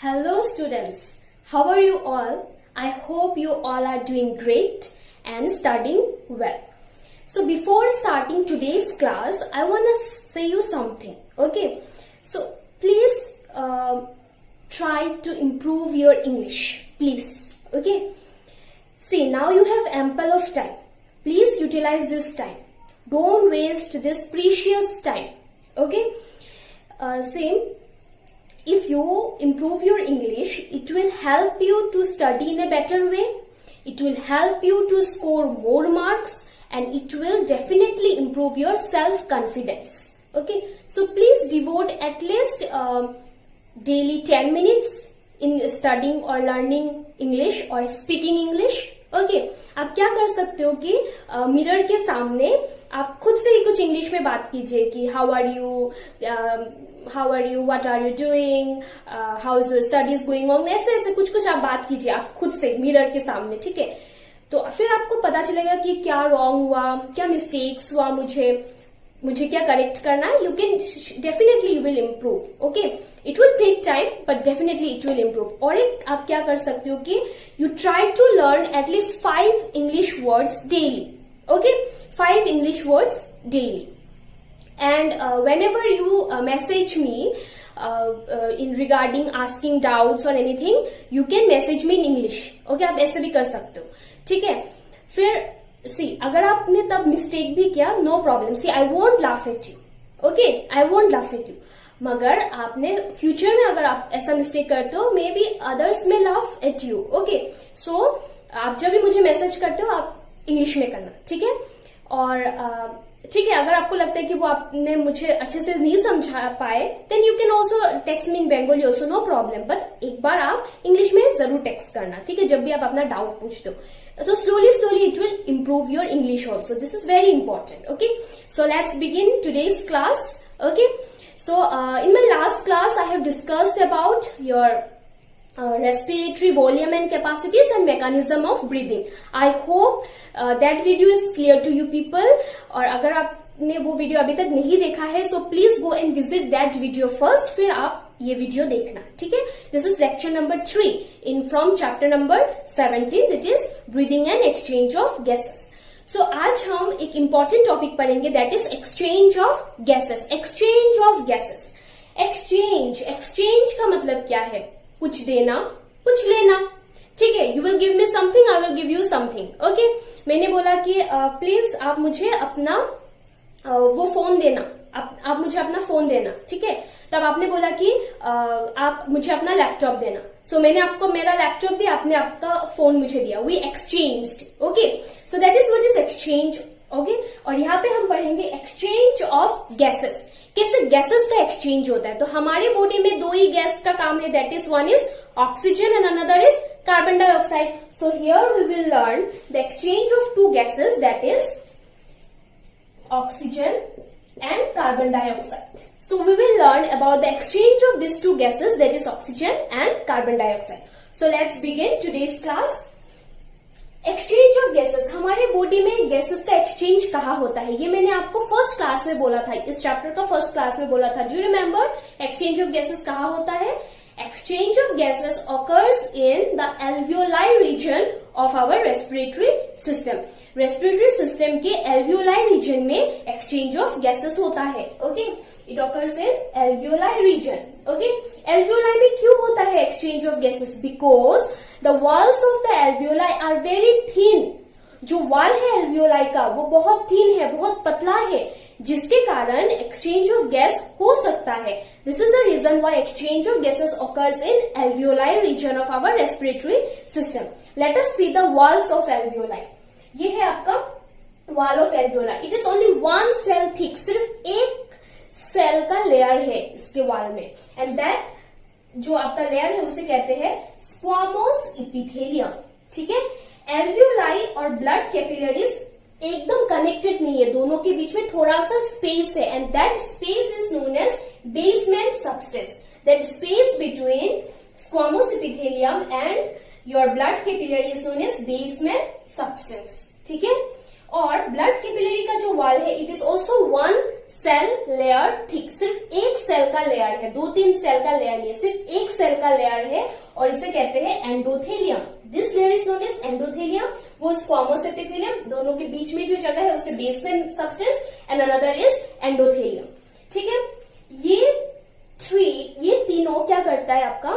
Hello students, how are you all? I hope you all are doing great and studying well. So before starting today's class, I want to say you something, okay? So please try to improve your English, please, okay? See, now you have ample of time. Please utilize this time. Don't waste this precious time, okay? Same. If you improve your English, it will help you to study in a better way. It will help you to score more marks and it will definitely improve your self-confidence. Okay, so please devote at least daily 10 minutes in studying or learning English or speaking English. Okay, आप क्या कर सकते हो कि mirror के सामने आप खुद से ही कुछ इंग्लिश में बात कीजिए कि how are you, what are you doing, how is your studies going on, ऐसे ऐसे कुछ कुछ आप बात कीजिए आप खुद से मिरर के सामने, ठीक है? तो फिर आपको पता चलेगा कि क्या रॉन्ग हुआ, क्या मिस्टेक्स हुआ, मुझे क्या करेक्ट करना है. You can definitely you will improve. Okay, it will take time but definitely it will improve. और एक आप क्या कर सकते हो कि you try to learn at least 5 English words daily. Okay, 5 English words daily. And whenever you message me in regarding asking doubts or anything, you can message me in English. Okay, आप ऐसे भी कर सकते हो, ठीक है? फिर सी, अगर आपने तब मिस्टेक भी किया, no problem. See, I won't laugh at you. Okay, I won't laugh at you. मगर आपने फ्यूचर में अगर आप ऐसा मिस्टेक करते हो, मे बी अदर्स में लाफ एट यू. ओके, सो आप जब भी मुझे मैसेज करते हो आप इंग्लिश में करना, ठीक है? और ठीक है, अगर आपको लगता है कि वो आपने मुझे अच्छे से नहीं समझा पाए, then you can also text me in Bengali also, no problem. But एक बार आप इंग्लिश में जरूर टेक्स्ट करना, ठीक है, जब भी आप अपना डाउट पूछते हो. तो slowly it will improve your English also. This is very important. Okay, so let's begin today's class. Okay, so in my last class I have discussed about your respiratory volume and capacities and mechanism of breathing. I hope that video is clear to you people. और अगर आपने वो video अभी तक नहीं देखा है, so please go and visit that video first. फिर आप ये वीडियो देखना, ठीक है? This is lecture number 3 in from chapter number 17, that is breathing and exchange of gases. So आज हम एक important topic पढ़ेंगे, that is exchange of gases. Exchange of gases. Exchange का मतलब क्या है? कुछ देना, कुछ लेना, ठीक है? You will give me something, I will give you something. Okay, मैंने बोला कि प्लीज आप मुझे अपना वो फोन देना, आप मुझे अपना फोन देना, ठीक है? तब आपने बोला कि आप मुझे अपना लैपटॉप देना. सो मैंने आपको मेरा लैपटॉप दिया, आपने आपका फोन मुझे दिया. We exchanged. Okay, so that is what is exchange. Okay, और यहाँ पे हम पढ़ेंगे एक्सचेंज ऑफ गैसेस. कैसे गैसेस का एक्सचेंज होता है? तो हमारे बॉडी में 2 ही गैस का काम है, that is one is oxygen and another is carbon dioxide. So here we will learn the exchange of 2 gases, that is oxygen and carbon dioxide. So we will learn about the exchange of these 2 gases, that is oxygen and carbon dioxide. So let's begin today's class. Exchange of gases. हमारे body में gases का exchange कहाँ होता है, ये मैंने आपको first class में बोला था, इस चैप्टर का फर्स्ट क्लास में बोला था. Do you remember exchange of gases कहाँ होता है? Exchange of gases occurs in the alveoli region of our respiratory system. Respiratory system के एल्वियोलाई रीजन में एक्सचेंज ऑफ गैसेस होता है. Okay, it occurs in alveoli region. Okay, alveoli में क्यों होता है exchange of gases? Because the walls of the alveoli are very thin. जो wall है एल्वियोलाई का वो बहुत थिन है, बहुत पतला है, जिसके कारण एक्सचेंज ऑफ गैस हो सकता है. This is the reason why exchange of gases occurs in alveoli region of our respiratory system. Let us see the walls of alveoli. ये है आपका wall of alveoli. It is only 1 cell thick. सिर्फ एक cell का layer है इसके wall में, and that जो आपका लेयर है उसे कहते हैं स्क्वामोस इपिथेलियम. ठीक है, एल्वियोलाई और ब्लड कैपिलरीज एकदम कनेक्टेड नहीं है, दोनों के बीच में थोड़ा सा स्पेस है, and that space is known as basement substance. That space between squamous epithelium and your blood capillary is known as basement substance. ठीक है, और ब्लड कैपिलरी का जो वॉल है it is also 1 cell layer thick, सिर्फ एक cell का layer है, 2-3 सेल का लेयर नहीं है, सिर्फ एक सेल का लेयर है और इसे कहते हैं endothelium. This layer is known as endothelium. वो स्क्वामोस एपिथेलियम, दोनों के बीच में जो जगह है उसे basement substance and another is endothelium. ठीक है, ये तीनों क्या करता है, आपका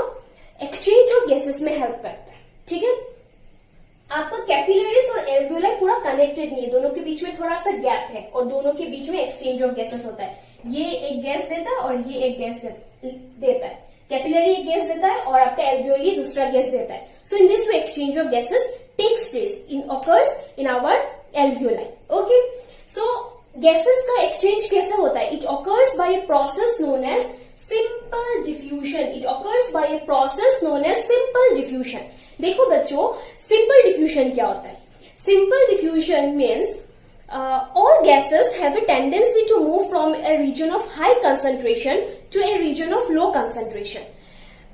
एक्सचेंज ऑफ गैसेस में हेल्प करता है। ठीक है, आपका कैपिलरीज और एल्वियोलाई पूरा कनेक्टेड नहीं है, दोनों के बीच में थोड़ा सा गैप है और दोनों के बीच में एक्सचेंज ऑफ गैसेस होता है। ये एक गैस देता है और ये एक गैस देता है, कैपिलरी एक गैस देता है और आपका एल्वियोली दूसरा गैस देता है। So in this way exchange of gases takes place in occurs in our alveoli. Okay, so gases का एक्सचेंज कैसे होता है? It occurs by a process known as simple diffusion. It occurs by a process known as simple diffusion. देखो बच्चों, simple diffusion क्या होता है? Simple diffusion means all gases have a tendency to move from a region of high concentration to a region of low concentration.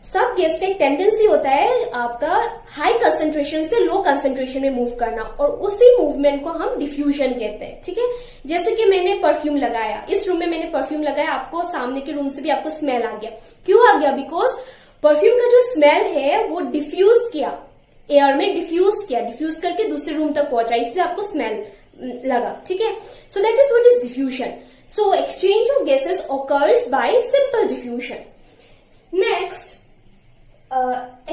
सब gas का एक tendency होता है आपका हाई कंसेंट्रेशन से लो कंसेंट्रेशन में मूव करना, और उसी मूवमेंट को हम डिफ्यूजन कहते हैं। ठीक है, जैसे कि मैंने परफ्यूम लगाया, इस रूम में मैंने परफ्यूम लगाया, आपको सामने के रूम से भी आपको स्मेल आ गया। क्यों आ गया? बिकॉज परफ्यूम का जो स्मेल है वो डिफ्यूज किया, एयर में डिफ्यूज करके दूसरे रूम तक पहुंचा, इसलिए आपको स्मेल लगा। ठीक है, सो that is what is diffusion. So exchange of gases occurs by simple diffusion. Next,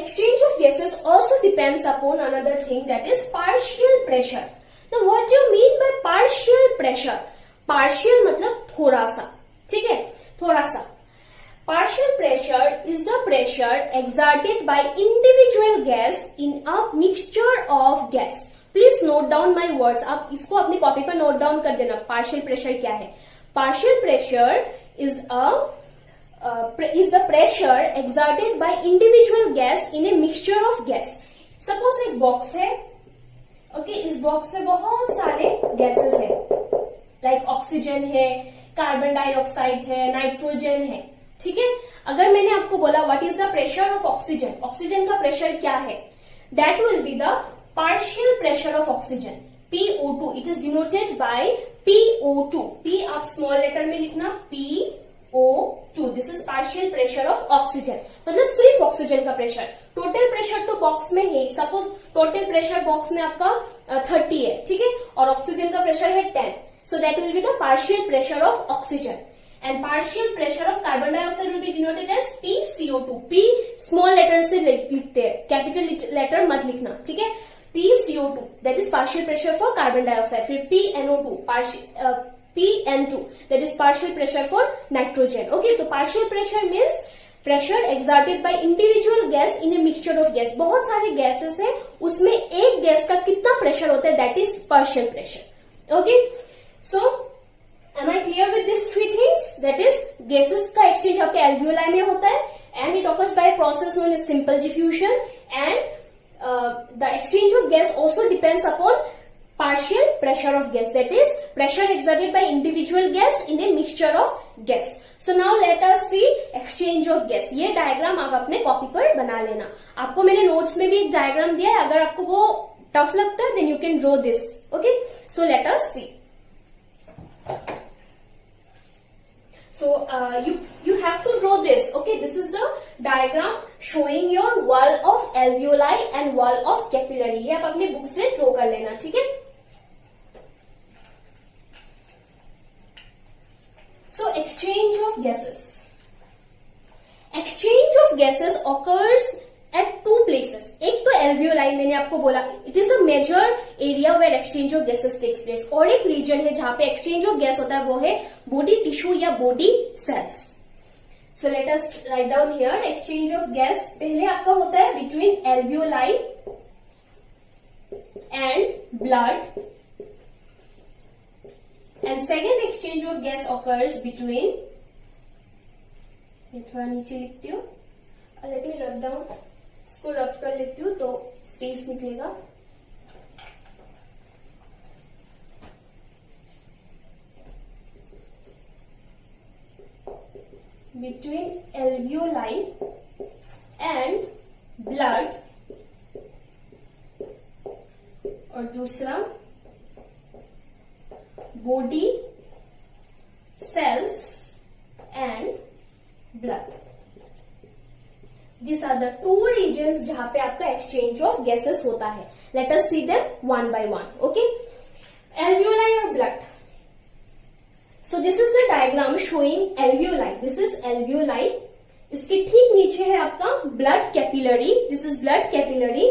exchange of gases also depends upon another thing, that is partial pressure. Now what do you mean by partial pressure? Partial मतलब थोड़ा सा, ठीक है, थोड़ा सा। Partial pressure is the pressure exerted by individual gas in a mixture of gas. Please note down my words. आप इसको अपनी कॉपी पर नोट डाउन कर देना। पार्शियल प्रेशर क्या है? Partial pressure is the pressure exerted by individual gas in a mixture of gas. Suppose एक box है, ओके, इस बॉक्स में बहुत सारे गैसेस है, लाइक ऑक्सीजन है, कार्बन डाइऑक्साइड है, नाइट्रोजन है। ठीक है, अगर मैंने आपको बोला what is the pressure of oxygen, oxygen का प्रेशर क्या है, that will be the partial pressure of oxygen, PO2. It is denoted by PO2. P आप स्मॉल लेटर में लिखना, PO2. This is partial pressure of oxygen, मतलब सिर्फ oxygen का pressure. Total pressure तो बॉक्स में है, सपोज टोटल प्रेशर बॉक्स में आपका 30 है, ठीक है, और ऑक्सीजन का प्रेशर है 10, so that will be the partial pressure of oxygen. And partial pressure of carbon dioxide will be denoted as PCO2. P small letter से लिखते हैं, कैपिटल लेटर मत लिखना, ठीक है। PCO2 that is partial pressure for carbon dioxide. फिर PNO2 PN2 that is partial pressure for nitrogen. Okay, so partial pressure means pressure exerted by individual gas in a mixture of gas. बहुत सारे gases हैं, उसमें एक gas का कितना pressure होता है, that is partial pressure. Okay, so am I clear with these three things? That is gases का exchange आपके alveoli में होता है and it occurs by a process known as simple diffusion, and the exchange of gas also depends upon partial pressure of gas, that is pressure exerted by individual gas in a mixture of gas. So now let us see exchange of gas. ये diagram आप अपने copy पर बना लेना। आपको मैंने notes में भी एक डायग्राम दिया है, अगर आपको वो टफ लगता है then you can draw this. Okay, so let us see. So you have to draw this. Okay, this is the diagram showing your wall of alveoli and wall of capillary. ये आप अपने book से draw कर लेना, ठीक है। So exchange of gases. Exchange of gases occurs at two places. एक तो alveoli, मैंने आपको बोला it is a major area where exchange of gases takes place. और एक region है जहां पे exchange of gas होता है, वो है body tissue या body cells. So let us write down here exchange of gas. पहले आपका होता है between alveoli and blood. And second exchange of gas occurs between, मैं थोड़ा नीचे लिखती हूँ, लेट मी रब डाउन, इसको रब कर लेती हूँ तो स्पेस निकलेगा। Between alveoli and blood, और दूसरा body cell. These are the two regions जहां पे आपका exchange of gases होता है. Let us see them one by one. Okay. Alveoli or blood. So this is the diagram showing alveoli. This is alveoli. इसके ठीक नीचे है आपका blood capillary. This is blood capillary.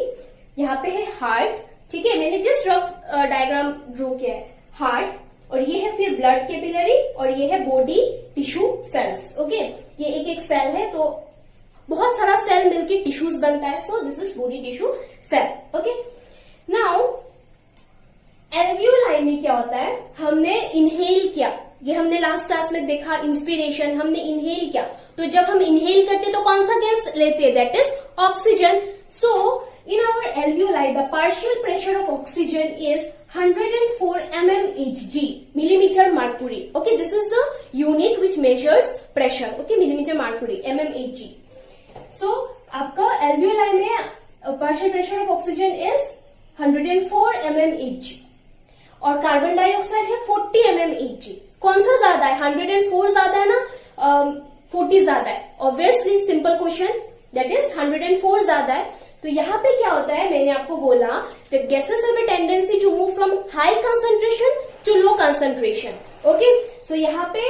यहाँ पे है heart. ठीक है, मैंने just rough diagram draw किया है. Heart. और ये है फिर ब्लड कैपिलरी और ये है बॉडी टिश्यू सेल्स. ओके, ये एक एक सेल है तो बहुत सारा सेल मिलके टिश्यूज बनता है. So this is body tissue cell. Okay, now alveoli में क्या होता है, हमने इनहेल किया, ये हमने लास्ट क्लास में देखा इंस्पिरेशन, हमने इनहेल किया. तो जब हम इनहेल करते तो कौन सा गैस लेते हैं, that is oxygen. So in our alveoli the partial pressure of oxygen is 104 mmHg, millimeter mercury. Okay, this is the unit which measures pressure. Okay, millimeter mercury, mmHg. So आपका alveoli में partial pressure of oxygen is 104 mmHg और carbon dioxide है 40 mmHg. कौन सा ज्यादा है, 104 ज्यादा है ना 40 ज्यादा है. Obviously simple question, that is 104 ज्यादा है. तो यहाँ पे क्या होता है, मैंने आपको बोला that gases have a tendency to move from high concentration to low concentration. Okay, so यहाँ पे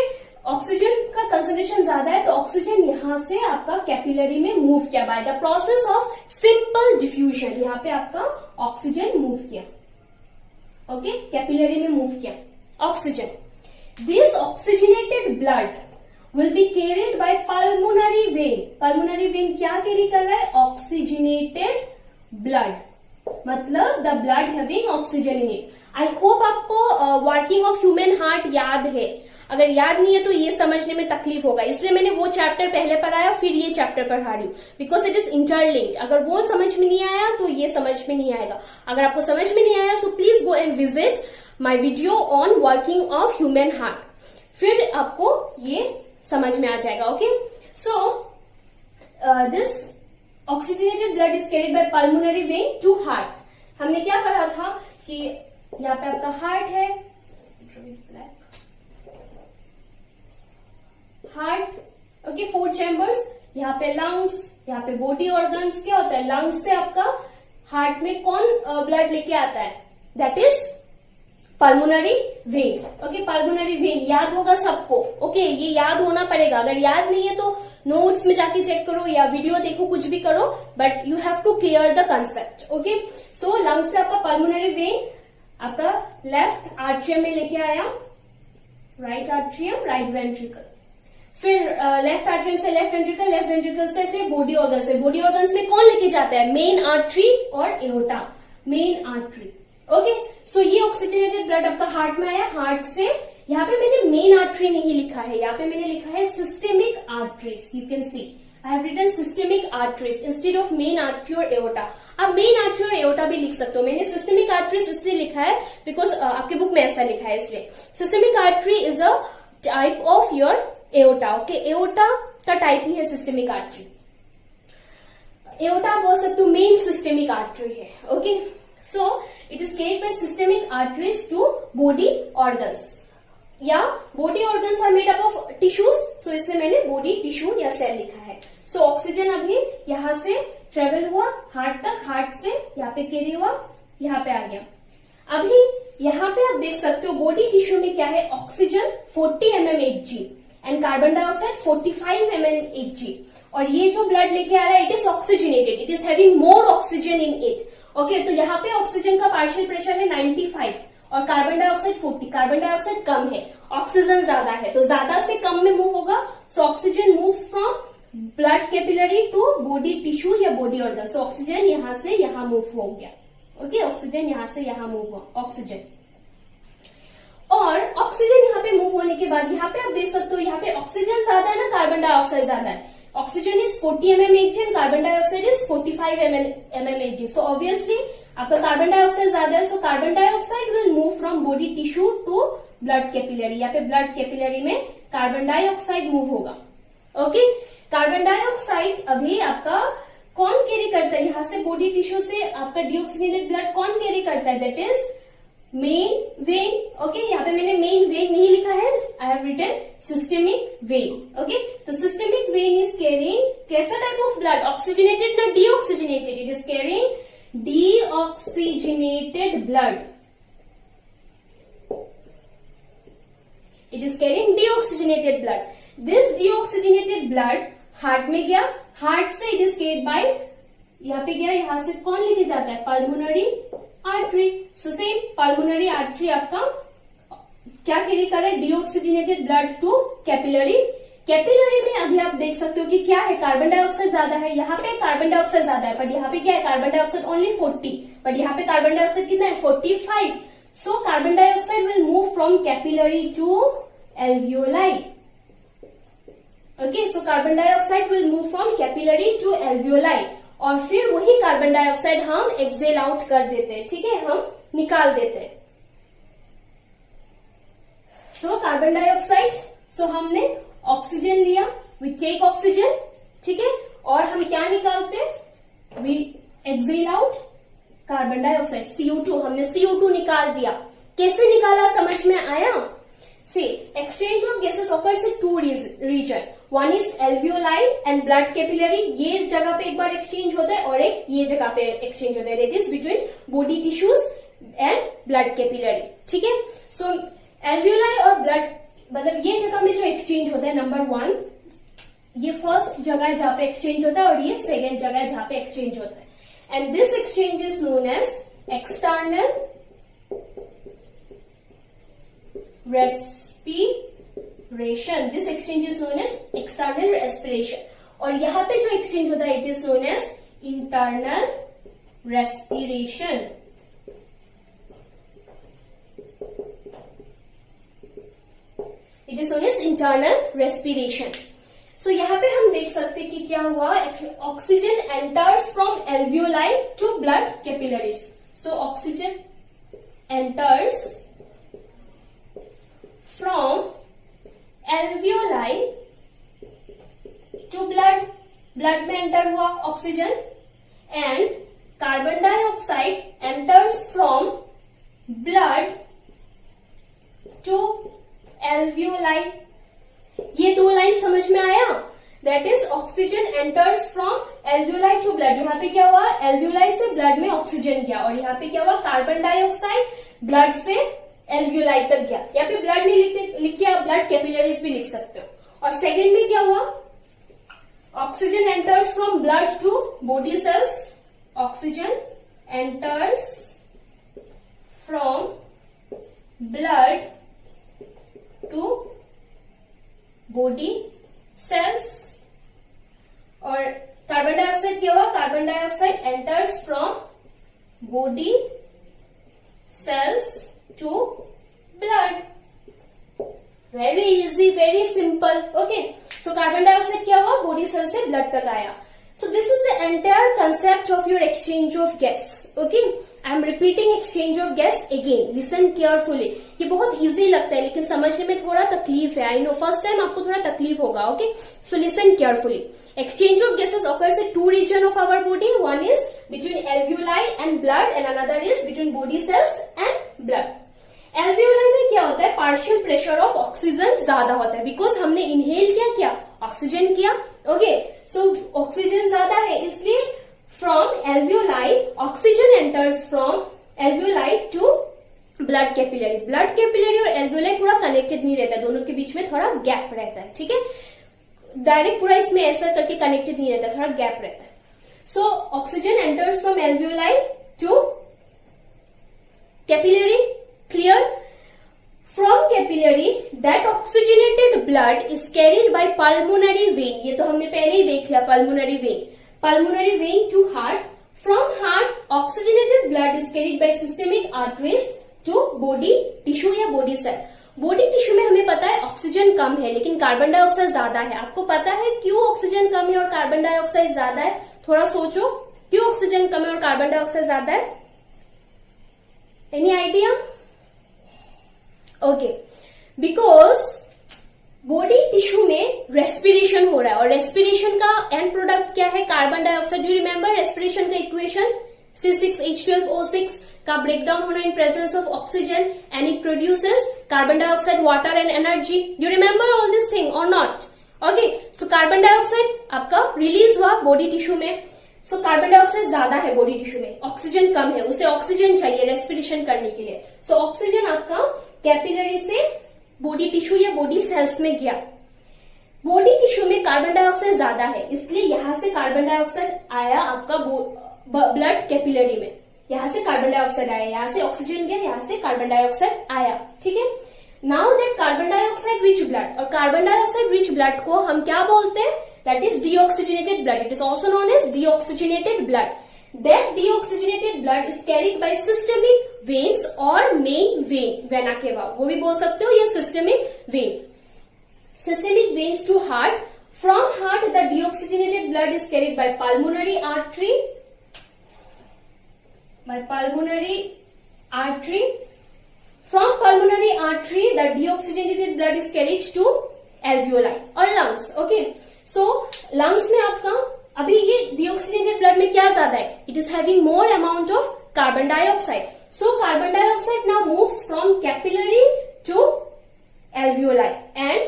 ऑक्सीजन का कंसेंट्रेशन ज्यादा है तो ऑक्सीजन यहाँ से आपका कैपिलरी में मूव किया by the process of simple diffusion. यहाँ पे आपका ऑक्सीजन मूव किया. ओके, कैपिलरी में मूव किया oxygen. This oxygenated blood will be carried by pulmonary vein. Pulmonary vein क्या कैरी कर रहा है, ऑक्सीजनेटेड ब्लड, मतलब the blood having oxygen in it. I hope आपको वर्किंग ऑफ ह्यूमन हार्ट याद है. अगर याद नहीं है तो ये समझने में तकलीफ होगा, इसलिए मैंने वो चैप्टर पहले पढ़ाया फिर ये चैप्टर पढ़ा रही हूँ, बिकॉज इट इज इंटरलिंक्ड. अगर वो समझ में नहीं आया तो ये समझ में नहीं आएगा. अगर आपको समझ में नहीं आया so please go and visit my video on working of human heart, फिर आपको ये समझ में आ जाएगा. Okay, so this oxygenated blood is carried by pulmonary vein to heart. हमने क्या पढ़ा था कि यहाँ पे आपका हार्ट है, हार्ट. ओके, 4 चैम्बर्स, यहाँ पे लंग्स, यहाँ पे बॉडी ऑर्गन्स. क्या होता है, लंग्स से आपका हार्ट में कौन ब्लड लेके आता है, that is pulmonary vein. Okay, pulmonary vein याद होगा सबको. ओके, ये याद होना पड़ेगा. अगर याद नहीं है तो नोट्स में जाके चेक करो या वीडियो देखो, कुछ भी करो, but you have to clear the concept. Okay, so lungs से आपका पल्मोनरी वेन आपका लेफ्ट आर्ट्रियम में लेके आया, राइट आर्ट्रियम, राइट वेंट्रिकल, फिर लेफ्ट आर्ट्रियम से लेफ्ट वेंट्रिकल, लेफ्ट वेंट्रिकल से फिर बॉडी ऑर्गन से. बॉडी ऑर्गन्स में कौन लेके जाता है, मेन आर्टरी और aorta, main artery. Okay, so ये ऑक्सीजनेटेड ब्लड आपका हार्ट में आया. हार्ट से यहाँ पे मैंने मेन आर्टरी नहीं लिखा है, यहाँ पे मैंने लिखा है systemic arteries. You can see I have written systemic arteries instead of main artery और एओर्टा. आप मेन आर्टरी और एओर्टा भी लिख सकते हो. मैंने सिस्टेमिक आर्टरीज इसलिए लिखा है बिकॉज आपके बुक में ऐसा लिखा है, इसलिए. Systemic artery is a type of your aorta. Okay, aorta का टाइप ही है सिस्टेमिक आर्टरी. एओर्टा बोल सकते हो मेन सिस्टेमिक आर्टरी है. Okay, so it is carried by systemic arteries to body organs. या body organs are made up of tissues, so इसमें मैंने body tissue या सेल लिखा है. so ऑक्सीजन अभी यहाँ से ट्रेवल हुआ हार्ट तक, हार्ट से यहाँ पे कैरी हुआ, यहाँ पे आ गया. अभी यहाँ पे आप देख सकते हो बॉडी टिश्यू में क्या है, oxygen 40 mmHg and carbon dioxide 45 mmHg. और ये जो ब्लड लेके आ रहा है it is oxygenated, it is having more oxygen in it. Okay, तो यहाँ पे ऑक्सीजन का पार्शियल प्रेशर है 95 और कार्बन डाइऑक्साइड 40. कार्बन डाइऑक्साइड कम है, ऑक्सीजन ज्यादा है, तो ज्यादा से कम में मूव होगा. So oxygen moves from blood capillary to body tissue या बॉडी ऑर्गन. सो ऑक्सीजन यहाँ से यहाँ मूव हो गया. ओके, ऑक्सीजन यहाँ से यहाँ मूव हुआ, ऑक्सीजन. और ऑक्सीजन यहाँ पे मूव होने के बाद यहाँ पे आप देख सकते हो यहाँ पे ऑक्सीजन ज्यादा है ना, कार्बन डाइऑक्साइड ज्यादा है. Oxygen is 40 mmHg and carbon dioxide is 45 mmHg. So obviously आपका कार्बन डाइऑक्साइड ज्यादा है, so carbon dioxide will move from body tissue to blood capillary. यहाँ पे ब्लड कैपिलरी में कार्बन डाइऑक्साइड मूव होगा. ओके, कार्बन डाइऑक्साइड अभी आपका कौन कैरी करता है, यहाँ से बॉडी टिश्यू से आपका डीऑक्सीजनेटेड ब्लड कौन कैरी करता है, that is main vein, okay, यहाँ पे मैंने मेन वेन नहीं लिखा है, I have written systemic vein, okay. तो सिस्टेमिक वेन इज कैरिंग कैसा टाइप ऑफ ब्लड, ऑक्सीजनेटेड ना deoxygenated, it is carrying deoxygenated blood, it is carrying deoxygenated blood. This deoxygenated blood heart में गया, heart से it is carried bye, यहाँ पे गया, यहां से कौन लेके जाता है, pulmonary artery. So same pulmonary artery आपका क्या कैरी कर रहा है, deoxygenated blood to capillary. Capillary में अभी आप देख सकते हो कि क्या है, कार्बन डाइऑक्साइड ज्यादा है, यहाँ पे कार्बन डाइऑक्साइड ज्यादा है, बट यहाँ पे क्या है, कार्बन डाइऑक्साइड ओनली 40, बट यहाँ पे कार्बन डाइऑक्साइड कितना है, 45। So carbon dioxide will move from capillary to alveoli, okay. So carbon dioxide will move from capillary to alveoli, और फिर वही कार्बन डाइऑक्साइड हम एक्सेल आउट कर देते हैं, ठीक है, हम निकाल देते हैं। सो कार्बन डाइऑक्साइड, सो हमने ऑक्सीजन लिया, वी टेक ऑक्सीजन, ठीक है, और हम क्या निकालते हैं, we exhale out carbon dioxide, CO2, हमने CO2 निकाल दिया। कैसे निकाला, समझ में आया? See exchange of gases occurs in two region, one is alveoli and blood capillary, ये जगह पे एक बार एक्सचेंज होता है, और एक ये जगह पे एक्सचेंज होता है, that is between body tissues and blood capillary, ठीक है। सो एल्वियोलाई और ब्लड, मतलब ये जगह में जो एक्सचेंज होता है, नंबर 1, ये फर्स्ट जगह है जहां पे एक्सचेंज होता है, और ये सेकेंड जगह है जहां पे एक्सचेंज होता है, and this exchange is known as external respiration, this exchange is known as external respiration, और यहां पे जो एक्सचेंज होता है, it is known as internal respiration. It is known as internal respiration. So यहाँ पे हम देख सकते हैं कि क्या हुआ, oxygen enters from alveoli to blood capillaries. So oxygen enters from alveoli to blood, blood में एंटर हुआ oxygen, and carbon dioxide enters from blood to alveoli. ये दो लाइन समझ में आया, that is oxygen enters from alveoli to blood, यहाँ पे क्या हुआ, एल्वियोलाई से ब्लड में ऑक्सीजन गया, और यहाँ पे क्या हुआ, कार्बन डाइऑक्साइड ब्लड से एल्वियोलाई तक गया। यहाँ पे ब्लड नहीं लिख के आप ब्लड कैपिलरीज भी लिख सकते हो। और सेकेंड में क्या हुआ, oxygen enters from blood to body cells, oxygen enters from blood to body cells, और कार्बन डाइऑक्साइड क्या हुआ, carbon dioxide enters from body cells to blood. Very easy, very simple, okay. So carbon dioxide क्या हुआ, body cell से blood तक आया। So this is the entire concept of your exchange of gas, okay. I am repeating exchange of gas again, listen carefully. ये बहुत easy लगता है लेकिन समझने में थोड़ा तकलीफ है, आई नो, फर्स्ट टाइम आपको थोड़ा तकलीफ होगा, okay. So listen carefully. Exchange of gases occurs in two regions of our body. One is between alveoli and blood, and another is between body cells and blood. Alveoli में क्या होता है, partial pressure of oxygen ज्यादा होता है, because हमने inhale क्या किया, ऑक्सीजन किया, ओके। सो ऑक्सीजन ज्यादा है, इसलिए from alveoli oxygen enters from alveoli to blood capillary. Blood capillary और alveoli पूरा connected नहीं रहता, दोनों के बीच में थोड़ा गैप रहता है, ठीक है। डायरेक्ट पूरा इसमें ऐसा करके कनेक्टेड नहीं रहता, थोड़ा गैप रहता है। So oxygen enters from alveoli to capillary, clear. From capillary that oxygenated blood is carried by pulmonary vein, ये तो हमने पहले ही देख लिया, pulmonary vein to heart. From heart oxygenated blood is carried by systemic arteries to body tissue या body cell. Body tissue में हमें पता है ऑक्सीजन कम है लेकिन कार्बन डाइऑक्साइड ज्यादा है। आपको पता है क्यों ऑक्सीजन कम है और कार्बन डाइऑक्साइड ज्यादा है? थोड़ा सोचो, क्यों ऑक्सीजन कम है और कार्बन डाइऑक्साइड ज्यादा है? Any idea? Okay, because body tissue में रेस्पिरेशन हो रहा है और रेस्पिरेशन का एंड प्रोडक्ट क्या है? Carbon dioxide. Do you remember respiration का इक्वेशन? C6H12O6 का ब्रेकडाउन होना in presence of oxygen and it produces carbon dioxide, water and energy. You remember all this thing or not? Okay, so carbon dioxide आपका release हुआ body tissue में. सो carbon dioxide ज्यादा है body tissue में, oxygen कम है, उसे ऑक्सीजन चाहिए रेस्पिरेशन करने के लिए. सो ऑक्सीजन आपका कैपिलरी से बॉडी टिश्यू या बॉडी सेल्स में गया. बॉडी टिश्यू में कार्बन डाइऑक्साइड ज्यादा है, इसलिए यहां से कार्बन डाइऑक्साइड आया आपका ब्लड कैपिलरी में. यहां से कार्बन डाइऑक्साइड आया, यहां से ऑक्सीजन गया, यहां से कार्बन डाइऑक्साइड आया. ठीक है, now that carbon dioxide rich blood, और कार्बन डाइऑक्साइड रिच ब्लड को हम क्या बोलते हैं? That is deoxygenated blood. It is also known as deoxygenated blood. That deoxygenated blood is carried by systemic veins or main vein, vena cava वो भी बोल सकते हो, या systemic vein. Systemic veins to heart. From heart, the deoxygenated blood is carried by pulmonary artery. From pulmonary artery, the deoxygenated blood is carried to alveoli or lungs. Okay, so lungs में आपका अभी ये deoxygenated blood में क्या ज्यादा है? It is having more amount of carbon dioxide. So carbon dioxide now moves from capillary to alveoli and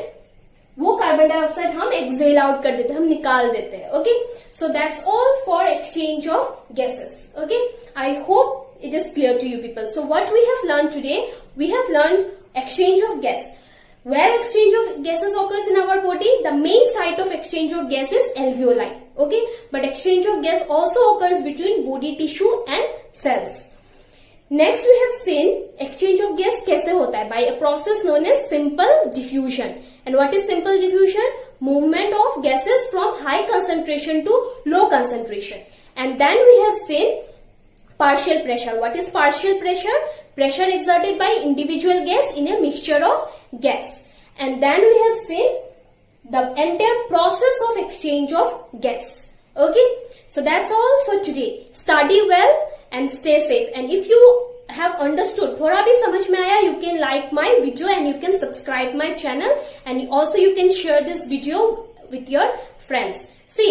वो carbon dioxide हम एक्सेल आउट कर देते हैं, हम निकाल देते हैं. Okay, so that's all for exchange of gases. Okay, I hope it is clear to you people. So what we have learned today, we have learned exchange of gas. Where exchange of gases occurs in our body? The main site of exchange of gas is alveoli. Okay, but exchange of gas also occurs between body tissue and cells. Next we have seen exchange of gas कैसे होता है? By a process known as simple diffusion. And what is simple diffusion? Movement of gases from high concentration to low concentration. And then we have seen partial pressure. What is partial pressure? Pressure exerted by individual gas in a mixture of gas. And then we have seen the entire process of exchange of gas. Okay, so that's all for today. Study well and stay safe. And if you have understood, थोड़ा भी समझ में आया, you can like my video and you can subscribe my channel, and also you can share this video with your friends. See,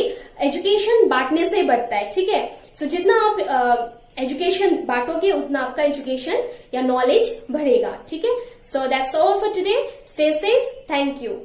education बांटने से बढ़ता है. ठीक है, so जितना आप एजुकेशन बांटोगे उतना आपका एजुकेशन या नॉलेज बढ़ेगा. ठीक है, सो that's all for today. Stay safe. Thank you.